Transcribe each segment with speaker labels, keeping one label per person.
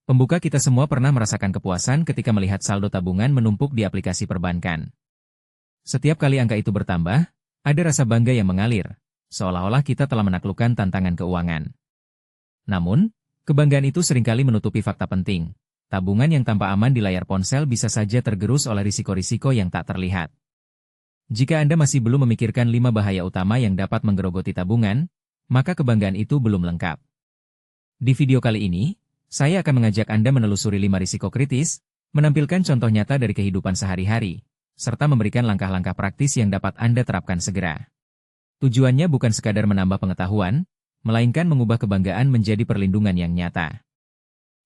Speaker 1: Pembuka kita semua pernah merasakan kepuasan ketika melihat saldo tabungan menumpuk di aplikasi perbankan. Setiap kali angka itu bertambah, ada rasa bangga yang mengalir, seolah-olah kita telah menaklukkan tantangan keuangan. Namun, kebanggaan itu seringkali menutupi fakta penting. Tabungan yang tanpa aman di layar ponsel bisa saja tergerus oleh risiko-risiko yang tak terlihat. Jika Anda masih belum memikirkan 5 bahaya utama yang dapat menggerogoti tabungan, maka kebanggaan itu belum lengkap. Di video kali ini, saya akan mengajak Anda menelusuri 5 risiko kritis, menampilkan contoh nyata dari kehidupan sehari-hari, serta memberikan langkah-langkah praktis yang dapat Anda terapkan segera. Tujuannya bukan sekadar menambah pengetahuan, melainkan mengubah kebanggaan menjadi perlindungan yang nyata.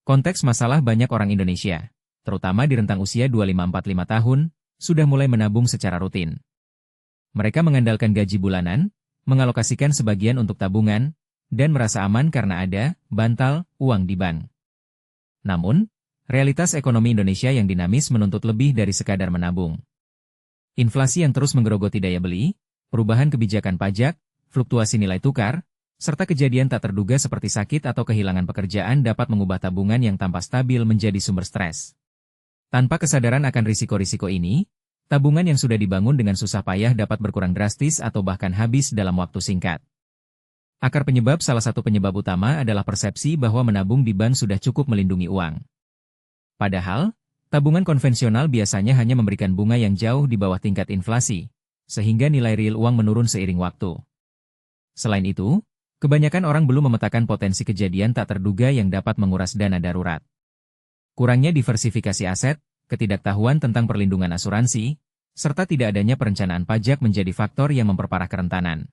Speaker 1: Konteks masalah banyak orang Indonesia, terutama di rentang usia 25-45 tahun, sudah mulai menabung secara rutin. Mereka mengandalkan gaji bulanan, mengalokasikan sebagian untuk tabungan, dan merasa aman karena ada bantal uang di bank. Namun, realitas ekonomi Indonesia yang dinamis menuntut lebih dari sekadar menabung. Inflasi yang terus menggerogoti daya beli, perubahan kebijakan pajak, fluktuasi nilai tukar, serta kejadian tak terduga seperti sakit atau kehilangan pekerjaan dapat mengubah tabungan yang tanpa stabil menjadi sumber stres. Tanpa kesadaran akan risiko-risiko ini, tabungan yang sudah dibangun dengan susah payah dapat berkurang drastis atau bahkan habis dalam waktu singkat. Salah satu penyebab utama adalah persepsi bahwa menabung di bank sudah cukup melindungi uang. Padahal, tabungan konvensional biasanya hanya memberikan bunga yang jauh di bawah tingkat inflasi, sehingga nilai real uang menurun seiring waktu. Selain itu, kebanyakan orang belum memetakan potensi kejadian tak terduga yang dapat menguras dana darurat. Kurangnya diversifikasi aset, ketidaktahuan tentang perlindungan asuransi, serta tidak adanya perencanaan pajak menjadi faktor yang memperparah kerentanan.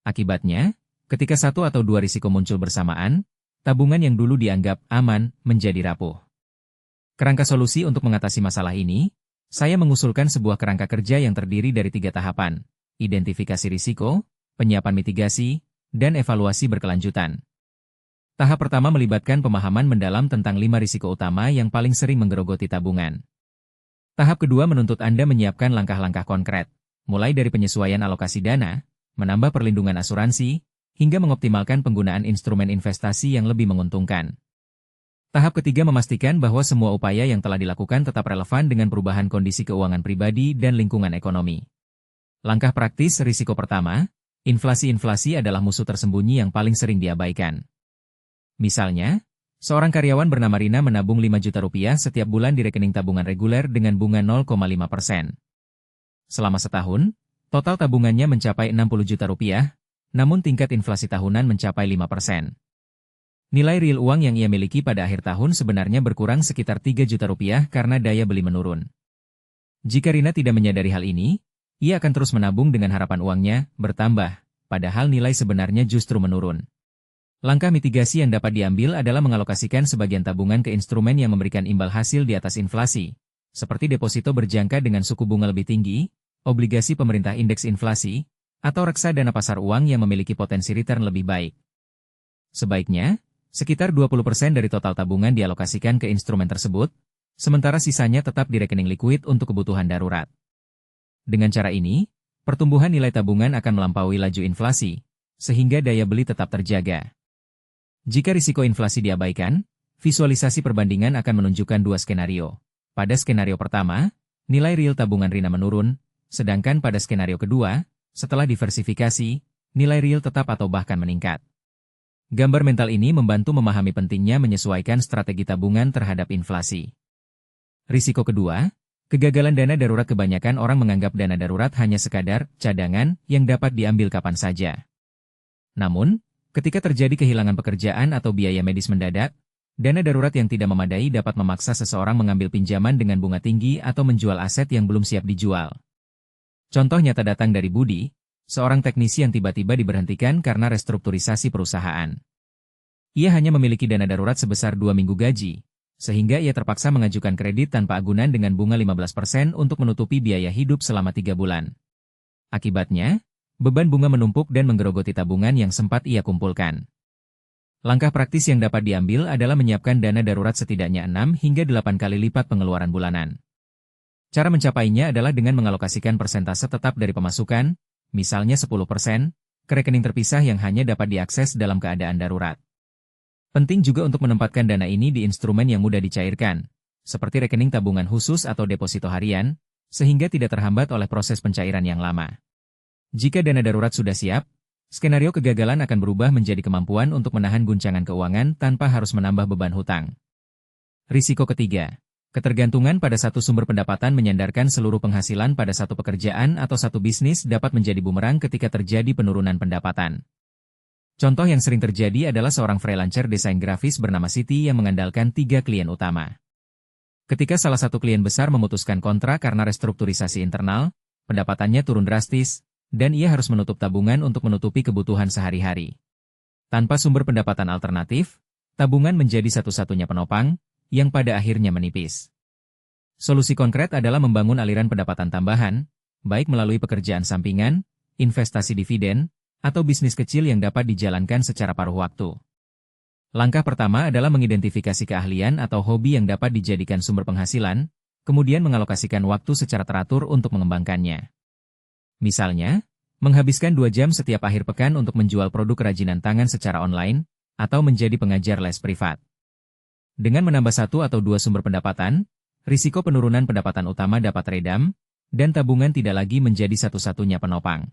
Speaker 1: Akibatnya, ketika satu atau dua risiko muncul bersamaan, tabungan yang dulu dianggap aman menjadi rapuh. Kerangka solusi untuk mengatasi masalah ini, saya mengusulkan sebuah kerangka kerja yang terdiri dari 3 tahapan: identifikasi risiko, penyiapan mitigasi, dan evaluasi berkelanjutan. Tahap pertama melibatkan pemahaman mendalam tentang 5 risiko utama yang paling sering menggerogoti tabungan. Tahap kedua menuntut Anda menyiapkan langkah-langkah konkret, mulai dari penyesuaian alokasi dana, menambah perlindungan asuransi, hingga mengoptimalkan penggunaan instrumen investasi yang lebih menguntungkan. Tahap ketiga memastikan bahwa semua upaya yang telah dilakukan tetap relevan dengan perubahan kondisi keuangan pribadi dan lingkungan ekonomi. Langkah praktis risiko pertama, inflasi adalah musuh tersembunyi yang paling sering diabaikan. Misalnya, seorang karyawan bernama Rina menabung 5 juta rupiah setiap bulan di rekening tabungan reguler dengan bunga 0,5%. Selama setahun, total tabungannya mencapai 60 juta rupiah, namun tingkat inflasi tahunan mencapai 5%. Nilai real uang yang ia miliki pada akhir tahun sebenarnya berkurang sekitar 3 juta rupiah karena daya beli menurun. Jika Rina tidak menyadari hal ini, ia akan terus menabung dengan harapan uangnya bertambah, padahal nilai sebenarnya justru menurun. Langkah mitigasi yang dapat diambil adalah mengalokasikan sebagian tabungan ke instrumen yang memberikan imbal hasil di atas inflasi, seperti deposito berjangka dengan suku bunga lebih tinggi, obligasi pemerintah indeks inflasi, atau reksadana pasar uang yang memiliki potensi return lebih baik. Sebaiknya, sekitar 20% dari total tabungan dialokasikan ke instrumen tersebut, sementara sisanya tetap di rekening likuid untuk kebutuhan darurat. Dengan cara ini, pertumbuhan nilai tabungan akan melampaui laju inflasi, sehingga daya beli tetap terjaga. Jika risiko inflasi diabaikan, visualisasi perbandingan akan menunjukkan 2 skenario. Pada skenario pertama, nilai real tabungan Rina menurun, sedangkan pada skenario kedua, setelah diversifikasi, nilai real tetap atau bahkan meningkat. Gambar mental ini membantu memahami pentingnya menyesuaikan strategi tabungan terhadap inflasi. Risiko kedua, kegagalan dana darurat. Kebanyakan orang menganggap dana darurat hanya sekadar cadangan yang dapat diambil kapan saja. Namun, ketika terjadi kehilangan pekerjaan atau biaya medis mendadak, dana darurat yang tidak memadai dapat memaksa seseorang mengambil pinjaman dengan bunga tinggi atau menjual aset yang belum siap dijual. Contoh nyata datang dari Budi, seorang teknisi yang tiba-tiba diberhentikan karena restrukturisasi perusahaan. Ia hanya memiliki dana darurat sebesar 2 minggu gaji, sehingga ia terpaksa mengajukan kredit tanpa agunan dengan bunga 15% untuk menutupi biaya hidup selama 3 bulan. Akibatnya, beban bunga menumpuk dan menggerogoti tabungan yang sempat ia kumpulkan. Langkah praktis yang dapat diambil adalah menyiapkan dana darurat setidaknya 6 hingga 8 kali lipat pengeluaran bulanan. Cara mencapainya adalah dengan mengalokasikan persentase tetap dari pemasukan, misalnya 10%, ke rekening terpisah yang hanya dapat diakses dalam keadaan darurat. Penting juga untuk menempatkan dana ini di instrumen yang mudah dicairkan, seperti rekening tabungan khusus atau deposito harian, sehingga tidak terhambat oleh proses pencairan yang lama. Jika dana darurat sudah siap, skenario kegagalan akan berubah menjadi kemampuan untuk menahan guncangan keuangan tanpa harus menambah beban hutang. Risiko ketiga, ketergantungan pada satu sumber pendapatan menyandarkan seluruh penghasilan pada satu pekerjaan atau satu bisnis dapat menjadi bumerang ketika terjadi penurunan pendapatan. Contoh yang sering terjadi adalah seorang freelancer desain grafis bernama Siti yang mengandalkan 3 klien utama. Ketika salah satu klien besar memutuskan kontrak karena restrukturisasi internal, pendapatannya turun drastis, dan ia harus menutup tabungan untuk menutupi kebutuhan sehari-hari. Tanpa sumber pendapatan alternatif, tabungan menjadi satu-satunya penopang, yang pada akhirnya menipis. Solusi konkret adalah membangun aliran pendapatan tambahan, baik melalui pekerjaan sampingan, investasi dividen, atau bisnis kecil yang dapat dijalankan secara paruh waktu. Langkah pertama adalah mengidentifikasi keahlian atau hobi yang dapat dijadikan sumber penghasilan, kemudian mengalokasikan waktu secara teratur untuk mengembangkannya. Misalnya, menghabiskan 2 jam setiap akhir pekan untuk menjual produk kerajinan tangan secara online, atau menjadi pengajar les privat. Dengan menambah 1 atau 2 sumber pendapatan, risiko penurunan pendapatan utama dapat redam, dan tabungan tidak lagi menjadi satu-satunya penopang.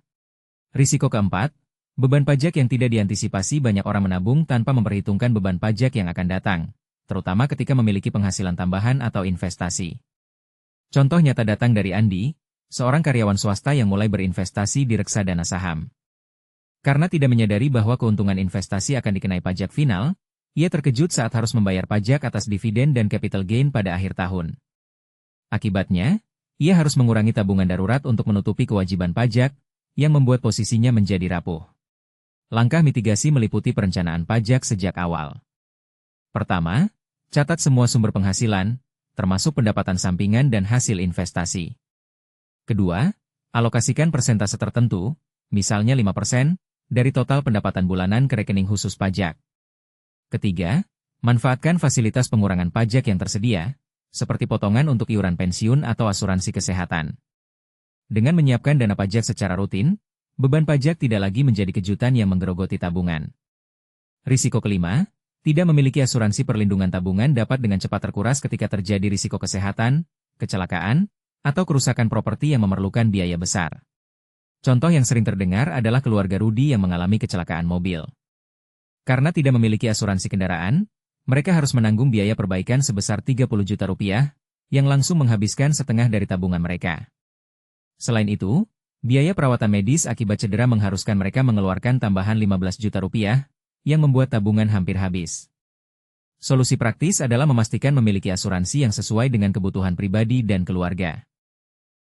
Speaker 1: Risiko keempat, beban pajak yang tidak diantisipasi. Banyak orang menabung tanpa memperhitungkan beban pajak yang akan datang, terutama ketika memiliki penghasilan tambahan atau investasi. Contoh nyata datang dari Andi, seorang karyawan swasta yang mulai berinvestasi di reksadana saham. Karena tidak menyadari bahwa keuntungan investasi akan dikenai pajak final, ia terkejut saat harus membayar pajak atas dividen dan capital gain pada akhir tahun. Akibatnya, ia harus mengurangi tabungan darurat untuk menutupi kewajiban pajak, yang membuat posisinya menjadi rapuh. Langkah mitigasi meliputi perencanaan pajak sejak awal. Pertama, catat semua sumber penghasilan, termasuk pendapatan sampingan dan hasil investasi. Kedua, alokasikan persentase tertentu, misalnya 5%, dari total pendapatan bulanan ke rekening khusus pajak. Ketiga, manfaatkan fasilitas pengurangan pajak yang tersedia, seperti potongan untuk iuran pensiun atau asuransi kesehatan. Dengan menyiapkan dana pajak secara rutin, beban pajak tidak lagi menjadi kejutan yang menggerogoti tabungan. Risiko kelima, tidak memiliki asuransi perlindungan tabungan dapat dengan cepat terkuras ketika terjadi risiko kesehatan, kecelakaan, atau kerusakan properti yang memerlukan biaya besar. Contoh yang sering terdengar adalah keluarga Rudi yang mengalami kecelakaan mobil. Karena tidak memiliki asuransi kendaraan, mereka harus menanggung biaya perbaikan sebesar 30 juta rupiah, yang langsung menghabiskan setengah dari tabungan mereka. Selain itu, biaya perawatan medis akibat cedera mengharuskan mereka mengeluarkan tambahan 15 juta rupiah, yang membuat tabungan hampir habis. Solusi praktis adalah memastikan memiliki asuransi yang sesuai dengan kebutuhan pribadi dan keluarga.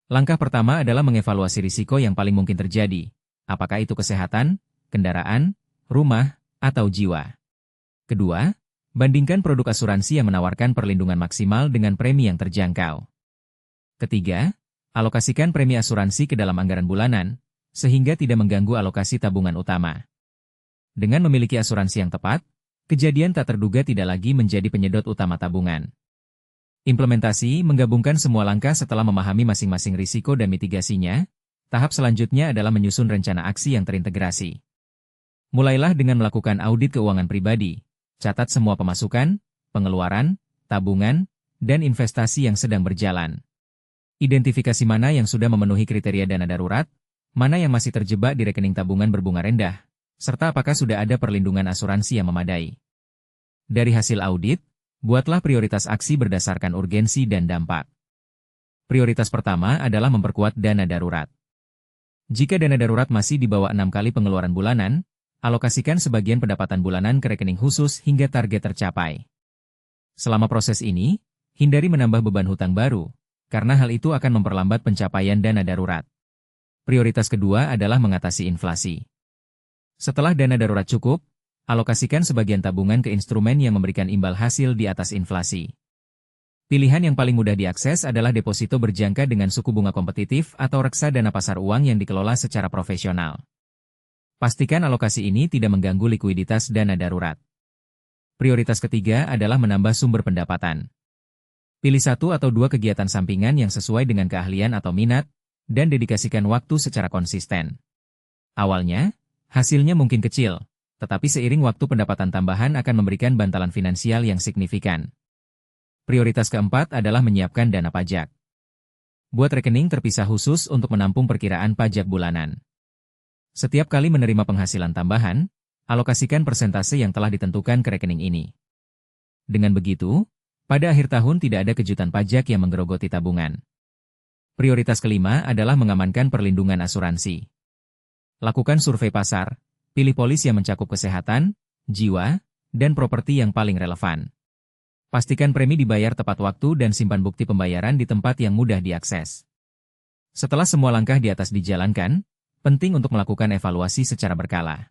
Speaker 1: Langkah pertama adalah mengevaluasi risiko yang paling mungkin terjadi, apakah itu kesehatan, kendaraan, rumah, atau jiwa. Kedua, bandingkan produk asuransi yang menawarkan perlindungan maksimal dengan premi yang terjangkau. Ketiga, alokasikan premi asuransi ke dalam anggaran bulanan, sehingga tidak mengganggu alokasi tabungan utama. Dengan memiliki asuransi yang tepat, kejadian tak terduga tidak lagi menjadi penyedot utama tabungan. Implementasi menggabungkan semua langkah setelah memahami masing-masing risiko dan mitigasinya. Tahap selanjutnya adalah menyusun rencana aksi yang terintegrasi. Mulailah dengan melakukan audit keuangan pribadi, catat semua pemasukan, pengeluaran, tabungan, dan investasi yang sedang berjalan. Identifikasi mana yang sudah memenuhi kriteria dana darurat, mana yang masih terjebak di rekening tabungan berbunga rendah, serta apakah sudah ada perlindungan asuransi yang memadai. Dari hasil audit, buatlah prioritas aksi berdasarkan urgensi dan dampak. Prioritas pertama adalah memperkuat dana darurat. Jika dana darurat masih di bawah 6 kali pengeluaran bulanan, alokasikan sebagian pendapatan bulanan ke rekening khusus hingga target tercapai. Selama proses ini, hindari menambah beban hutang baru, karena hal itu akan memperlambat pencapaian dana darurat. Prioritas kedua adalah mengatasi inflasi. Setelah dana darurat cukup, alokasikan sebagian tabungan ke instrumen yang memberikan imbal hasil di atas inflasi. Pilihan yang paling mudah diakses adalah deposito berjangka dengan suku bunga kompetitif atau reksadana pasar uang yang dikelola secara profesional. Pastikan alokasi ini tidak mengganggu likuiditas dana darurat. Prioritas ketiga adalah menambah sumber pendapatan. Pilih 1 atau 2 kegiatan sampingan yang sesuai dengan keahlian atau minat, dan dedikasikan waktu secara konsisten. Awalnya, hasilnya mungkin kecil, Tetapi seiring waktu pendapatan tambahan akan memberikan bantalan finansial yang signifikan. Prioritas keempat adalah menyiapkan dana pajak. Buat rekening terpisah khusus untuk menampung perkiraan pajak bulanan. Setiap kali menerima penghasilan tambahan, alokasikan persentase yang telah ditentukan ke rekening ini. Dengan begitu, pada akhir tahun tidak ada kejutan pajak yang menggerogoti tabungan. Prioritas kelima adalah mengamankan perlindungan asuransi. Lakukan survei pasar, pilih polis yang mencakup kesehatan, jiwa, dan properti yang paling relevan. Pastikan premi dibayar tepat waktu dan simpan bukti pembayaran di tempat yang mudah diakses. Setelah semua langkah di atas dijalankan, penting untuk melakukan evaluasi secara berkala.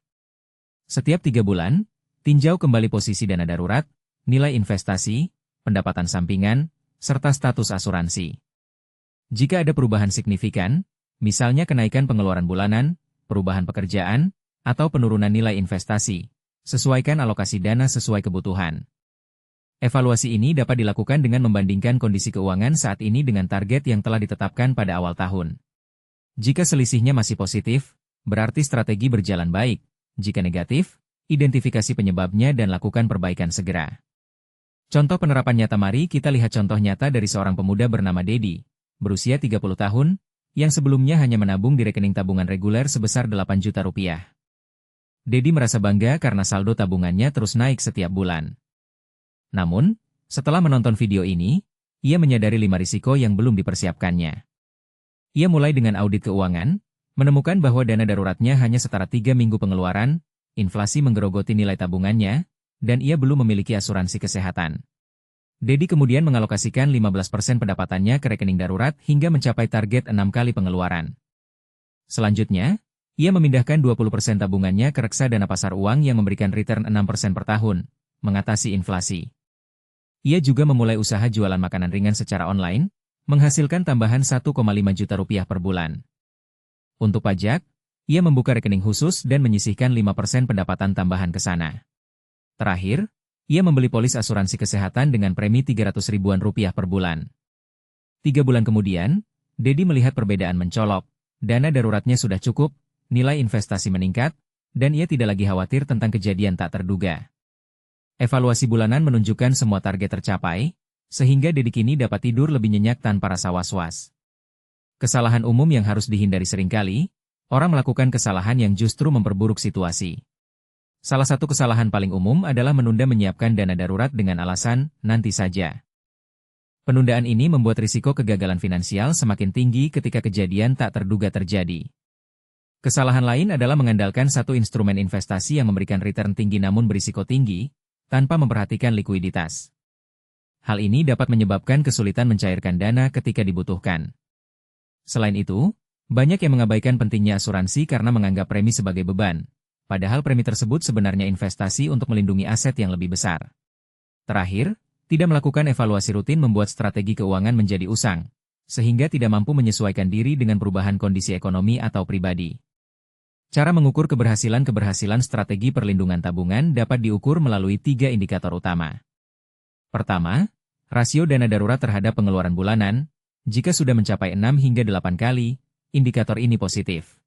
Speaker 1: Setiap 3 bulan, tinjau kembali posisi dana darurat, nilai investasi, pendapatan sampingan, serta status asuransi. Jika ada perubahan signifikan, misalnya kenaikan pengeluaran bulanan, perubahan pekerjaan, atau penurunan nilai investasi, sesuaikan alokasi dana sesuai kebutuhan. Evaluasi ini dapat dilakukan dengan membandingkan kondisi keuangan saat ini dengan target yang telah ditetapkan pada awal tahun. Jika selisihnya masih positif, berarti strategi berjalan baik. Jika negatif, identifikasi penyebabnya dan lakukan perbaikan segera. Contoh penerapan nyata, mari kita lihat contoh nyata dari seorang pemuda bernama Dedi, berusia 30 tahun, yang sebelumnya hanya menabung di rekening tabungan reguler sebesar 8 juta rupiah. Dedi merasa bangga karena saldo tabungannya terus naik setiap bulan. Namun, setelah menonton video ini, ia menyadari 5 risiko yang belum dipersiapkannya. Ia mulai dengan audit keuangan, menemukan bahwa dana daruratnya hanya setara 3 minggu pengeluaran, inflasi menggerogoti nilai tabungannya, dan ia belum memiliki asuransi kesehatan. Dedi kemudian mengalokasikan 15% pendapatannya ke rekening darurat hingga mencapai target 6 kali pengeluaran. Selanjutnya, ia memindahkan 20% tabungannya ke reksadana pasar uang yang memberikan return 6% per tahun, mengatasi inflasi. Ia juga memulai usaha jualan makanan ringan secara online, menghasilkan tambahan 1,5 juta rupiah per bulan. Untuk pajak, ia membuka rekening khusus dan menyisihkan 5% pendapatan tambahan ke sana. Terakhir, ia membeli polis asuransi kesehatan dengan premi 300 ribuan rupiah per bulan. 3 bulan kemudian, Dedi melihat perbedaan mencolok, dana daruratnya sudah cukup, nilai investasi meningkat, dan ia tidak lagi khawatir tentang kejadian tak terduga. Evaluasi bulanan menunjukkan semua target tercapai, sehingga Dedi kini dapat tidur lebih nyenyak tanpa rasa was-was. Kesalahan umum yang harus dihindari seringkali, orang melakukan kesalahan yang justru memperburuk situasi. Salah satu kesalahan paling umum adalah menunda menyiapkan dana darurat dengan alasan, nanti saja. Penundaan ini membuat risiko kegagalan finansial semakin tinggi ketika kejadian tak terduga terjadi. Kesalahan lain adalah mengandalkan satu instrumen investasi yang memberikan return tinggi namun berisiko tinggi, tanpa memperhatikan likuiditas. Hal ini dapat menyebabkan kesulitan mencairkan dana ketika dibutuhkan. Selain itu, banyak yang mengabaikan pentingnya asuransi karena menganggap premi sebagai beban, padahal premi tersebut sebenarnya investasi untuk melindungi aset yang lebih besar. Terakhir, tidak melakukan evaluasi rutin membuat strategi keuangan menjadi usang, sehingga tidak mampu menyesuaikan diri dengan perubahan kondisi ekonomi atau pribadi. Cara mengukur keberhasilan strategi perlindungan tabungan dapat diukur melalui 3 indikator utama. Pertama, rasio dana darurat terhadap pengeluaran bulanan. Jika sudah mencapai 6 hingga 8 kali, indikator ini positif.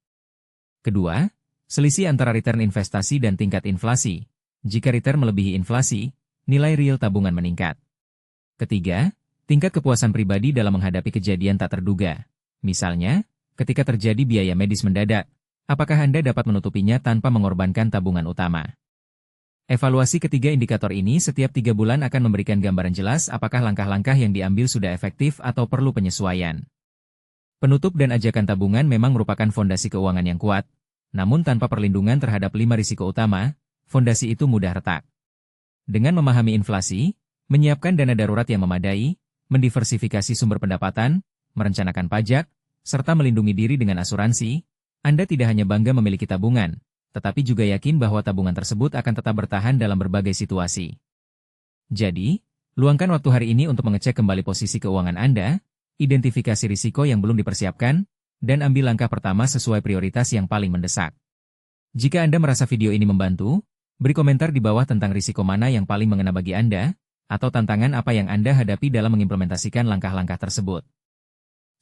Speaker 1: Kedua, selisih antara return investasi dan tingkat inflasi. Jika return melebihi inflasi, nilai real tabungan meningkat. Ketiga, tingkat kepuasan pribadi dalam menghadapi kejadian tak terduga. Misalnya, ketika terjadi biaya medis mendadak, apakah Anda dapat menutupinya tanpa mengorbankan tabungan utama? Evaluasi ketiga indikator ini setiap 3 bulan akan memberikan gambaran jelas apakah langkah-langkah yang diambil sudah efektif atau perlu penyesuaian. Penutup dan ajakan tabungan memang merupakan fondasi keuangan yang kuat, namun tanpa perlindungan terhadap 5 risiko utama, fondasi itu mudah retak. Dengan memahami inflasi, menyiapkan dana darurat yang memadai, mendiversifikasi sumber pendapatan, merencanakan pajak, serta melindungi diri dengan asuransi, Anda tidak hanya bangga memiliki tabungan, tetapi juga yakin bahwa tabungan tersebut akan tetap bertahan dalam berbagai situasi. Jadi, luangkan waktu hari ini untuk mengecek kembali posisi keuangan Anda, identifikasi risiko yang belum dipersiapkan, dan ambil langkah pertama sesuai prioritas yang paling mendesak. Jika Anda merasa video ini membantu, beri komentar di bawah tentang risiko mana yang paling mengena bagi Anda, atau tantangan apa yang Anda hadapi dalam mengimplementasikan langkah-langkah tersebut.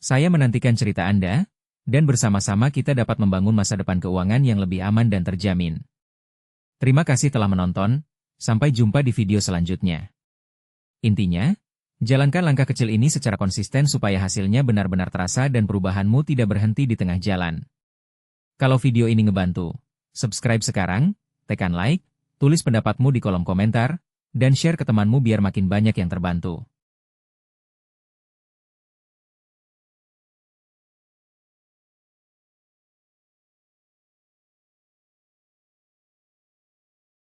Speaker 1: Saya menantikan cerita Anda, dan bersama-sama kita dapat membangun masa depan keuangan yang lebih aman dan terjamin. Terima kasih telah menonton, sampai jumpa di video selanjutnya. Intinya, jalankan langkah kecil ini secara konsisten supaya hasilnya benar-benar terasa dan perubahanmu tidak berhenti di tengah jalan. Kalau video ini ngebantu, subscribe sekarang, tekan like, tulis pendapatmu di kolom komentar, dan share ke temanmu biar makin banyak yang terbantu.